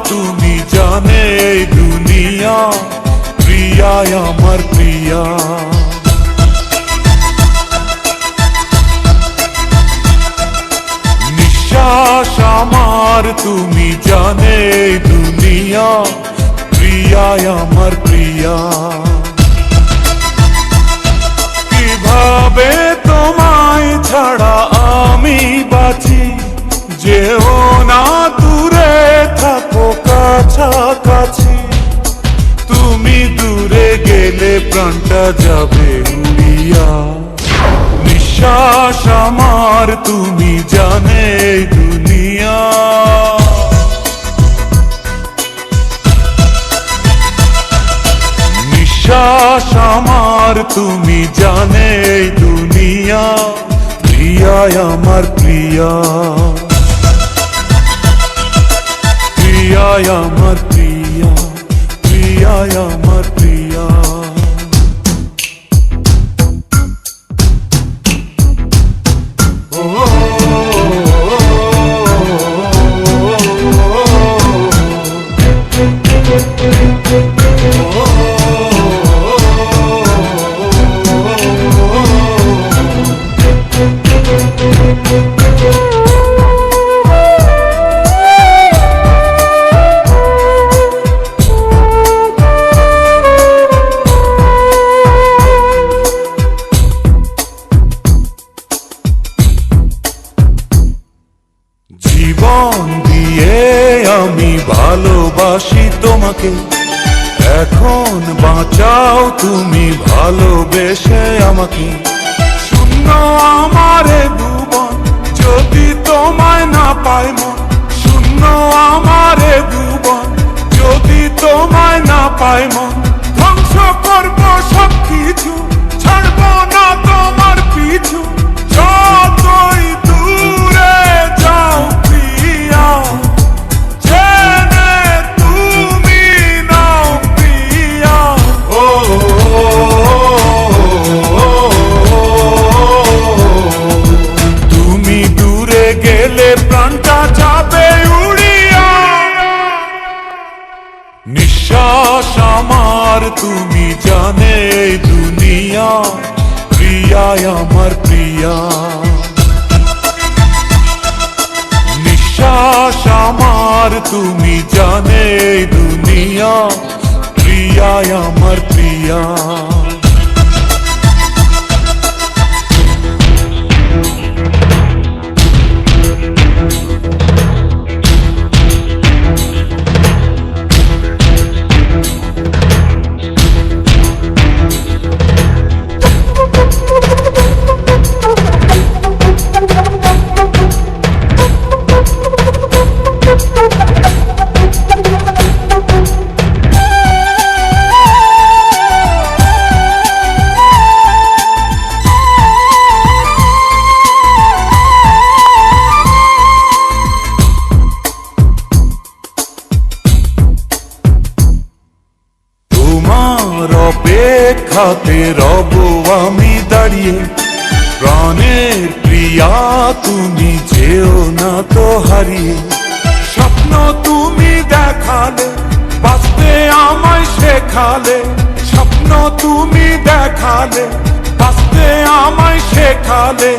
তুমি জানে এই দুনিয়া, প্রিয়া আমার প্রিয়া। নিঃশ্বাস আমার তুমি জানে এই দুনিয়া, প্রিয়া আমার প্রিয়া। কিভাবে তোমায় ছাড়া আমি বাঁচি, যেও না দূরে থাকো কাছাকাছি। তুমি দূরে গেলে প্রাণটা যাবে উড়িয়া। নিঃশ্বাস আমার তুমি জানে এই দুনিয়া। নিঃশ্বাস আমার তুমি জানে এই দুনিয়া, প্রিয়া আমার প্রিয়া। প্রিয়া আমার প্রিয়া, প্রিয়া আমার প্রিয়া। জীবন দিয়ে আমি ভালোবাসি তোমাকে, এখন বাঁচাও তুমি ভালোবেসে আমাকে। শূন্য আমার ভুবন যদি তোমায় না পাই মন, শূন্য আমার ভুবন যদি তোমায় না পাই মন। ধ্বংস করবো সব কিছু, ছাড়বো না তোমার পিছু। যতই দূরে যাও প্রিয়া, জেনে তুমি নাও প্রিয়া। ও তুমি দূরে গেলে প্রাণটা যাবে উড়িয়া। নিঃশ্বাস আমার তুমি জানে এই দুনিয়া, প্রিয়া আমার প্রিয়া। নিঃশ্বাস আমার তুমি জানে এই দুনিয়া, প্রিয়া আমার প্রিয়া। অপেক্ষাতে রব আমি দাঁড়িয়ে, প্রাণের প্রিয়া তুমি যেও না তো হারিয়ে। স্বপ্ন তুমি দেখালে, বাঁচতে আমায় শেখালে। স্বপ্ন তুমি দেখালে, বাঁচতে আমায় শেখালে।